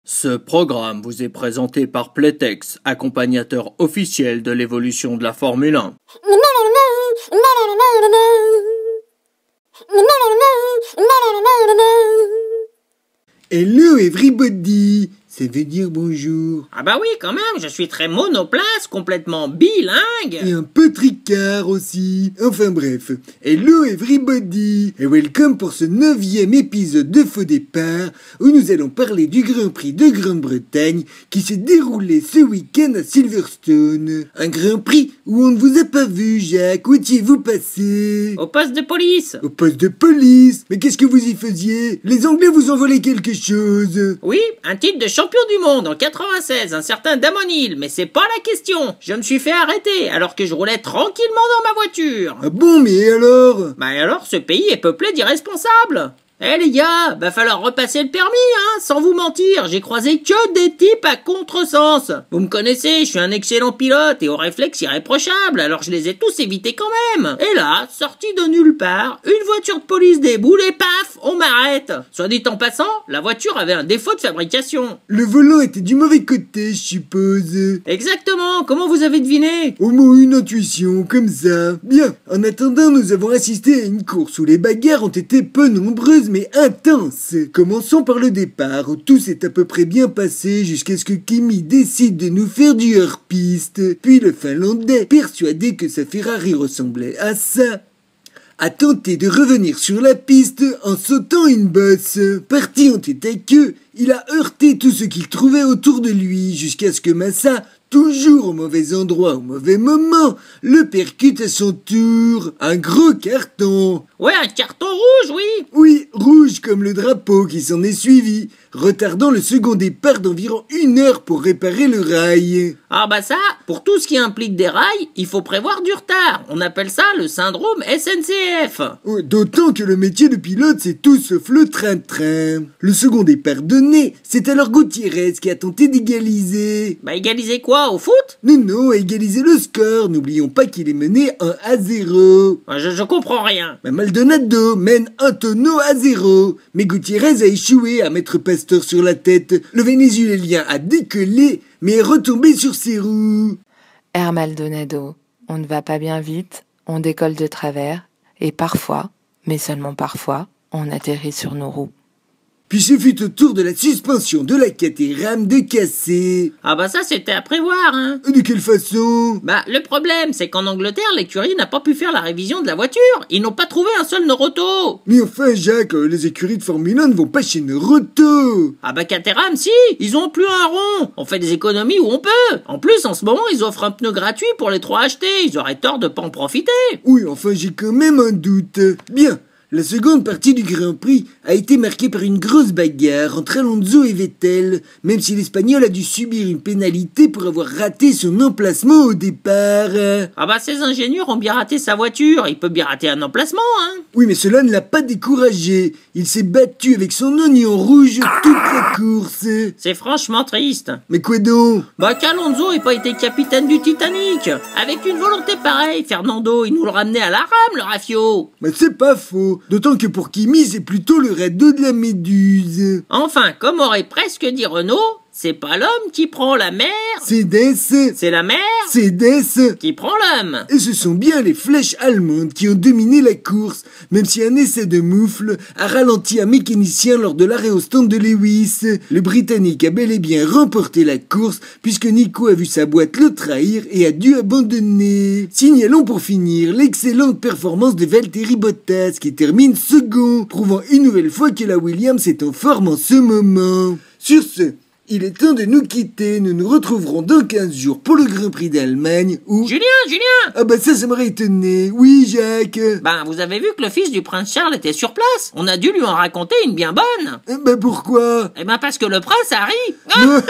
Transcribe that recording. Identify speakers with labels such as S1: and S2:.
S1: Ce programme vous est présenté par Playtex, accompagnateur officiel de l'évolution de la Formule 1.
S2: Hello everybody, ça veut dire bonjour.
S3: Ah bah oui, quand même, je suis très monoplace, complètement bilingue.
S2: Et un peu tricard aussi. Enfin bref, hello everybody, et welcome pour ce 9e épisode de Faux Départ, où nous allons parler du Grand Prix de Grande-Bretagne qui s'est déroulé ce week-end à Silverstone. Un Grand Prix où on ne vous a pas vu, Jacques, où étiez-vous passé?
S3: Au poste de police.
S2: Au poste de police? Mais qu'est-ce que vous y faisiez? Les Anglais vous ont volé quelque chose?
S3: Oui, un titre de champion du monde en 96, un certain Damon Hill, mais c'est pas la question. Je me suis fait arrêter alors que je roulais tranquillement dans ma voiture.
S2: Ah bon, mais alors?
S3: Bah alors, ce pays est peuplé d'irresponsables. Eh les gars, va falloir repasser le permis, hein, sans vous mentir, j'ai croisé que des types à contresens. Vous me connaissez, je suis un excellent pilote et au réflexe irréprochable, alors je les ai tous évités quand même. Et là, sorti de nulle part, une voiture de police déboule et paf, on m'arrête. Soit dit en passant, la voiture avait un défaut de fabrication.
S2: Le volant était du mauvais côté, je suppose.
S3: Exactement, comment vous avez deviné?
S2: Au moins une intuition, comme ça. Bien, en attendant, nous avons assisté à une course où les bagarres ont été peu nombreuses mais intense. Commençons par le départ, où tout s'est à peu près bien passé jusqu'à ce que Kimi décide de nous faire du hors-piste. Puis le Finlandais, persuadé que sa Ferrari ressemblait à ça, a tenté de revenir sur la piste en sautant une bosse. Parti en tête à queue, il a heurté tout ce qu'il trouvait autour de lui jusqu'à ce que Massa, toujours au mauvais endroit au mauvais moment, le percute à son tour. Un gros carton.
S3: Ouais, un carton rouge, oui.
S2: Oui, rouge comme le drapeau qui s'en est suivi, retardant le second départ d'environ 1 heure pour réparer le rail.
S3: Ah bah ça, pour tout ce qui implique des rails, il faut prévoir du retard. On appelle ça le syndrome SNCF.
S2: D'autant que le métier de pilote, c'est tout sauf le train-train. Le second départ donné, c'est alors Gutiérrez qui a tenté d'égaliser.
S3: Bah égaliser quoi, au foot?
S2: Non, à égaliser le score. N'oublions pas qu'il est mené 1-0.
S3: Je comprends rien.
S2: Maldonado mène un tonneau à 0. Mais Gutiérrez a échoué à mettre Pastor sur la tête. Le Vénézuélien a décollé, mais est retombé sur ses roues.
S4: Air Maldonado, on ne va pas bien vite, on décolle de travers, et parfois, mais seulement parfois, on atterrit sur nos roues.
S2: Puis ce fut au tour de la suspension de la Caterham de casser.
S3: Ah bah ça c'était à prévoir, hein.
S2: De quelle façon?
S3: Bah le problème c'est qu'en Angleterre l'écurie n'a pas pu faire la révision de la voiture. Ils n'ont pas trouvé un seul Noroto.
S2: Mais enfin Jacques, les écuries de Formule 1 ne vont pas chez Noroto.
S3: Ah bah Caterham si, ils ont plus un rond. On fait des économies où on peut. En plus en ce moment ils offrent un pneu gratuit pour les 3 achetés. Ils auraient tort de pas en profiter.
S2: Oui, enfin j'ai quand même un doute. Bien. La seconde partie du Grand Prix a été marquée par une grosse bagarre entre Alonso et Vettel, même si l'Espagnol a dû subir une pénalité pour avoir raté son emplacement au départ.
S3: Ah bah ces ingénieurs ont bien raté sa voiture, il peut bien rater un emplacement, hein.
S2: Oui, mais cela ne l'a pas découragé. Il s'est battu avec son oignon rouge toute la course.
S3: C'est franchement triste.
S2: Mais quoi donc?
S3: Bah qu'Alonso ait pas été capitaine du Titanic. Avec une volonté pareille, Fernando, il nous le ramenait à la rame, le rafio.
S2: Mais c'est pas faux. D'autant que pour Kimi, c'est plutôt le radeau de la Méduse.
S3: Enfin, comme aurait presque dit Renaud, c'est pas l'homme qui prend la mer,
S2: C'est
S3: la mer qui prend l'homme.
S2: Et ce sont bien les flèches allemandes qui ont dominé la course, même si un essai de moufle a ralenti un mécanicien lors de l'arrêt au stand de Lewis. Le Britannique a bel et bien remporté la course, puisque Nico a vu sa boîte le trahir et a dû abandonner. Signalons pour finir l'excellente performance de Valtteri Bottas, qui termine second, prouvant une nouvelle fois que la Williams est en forme en ce moment. Sur ce, il est temps de nous quitter. Nous nous retrouverons dans 15 jours pour le Grand Prix d'Allemagne où...
S3: Julien
S2: Ah bah ça m'aurait étonné. Oui, Jacques.
S3: Ben, vous avez vu que le fils du prince Charles était sur place. On a dû lui en raconter une bien bonne.
S2: Bah pourquoi?
S3: Eh ben parce que le prince a ri. Ah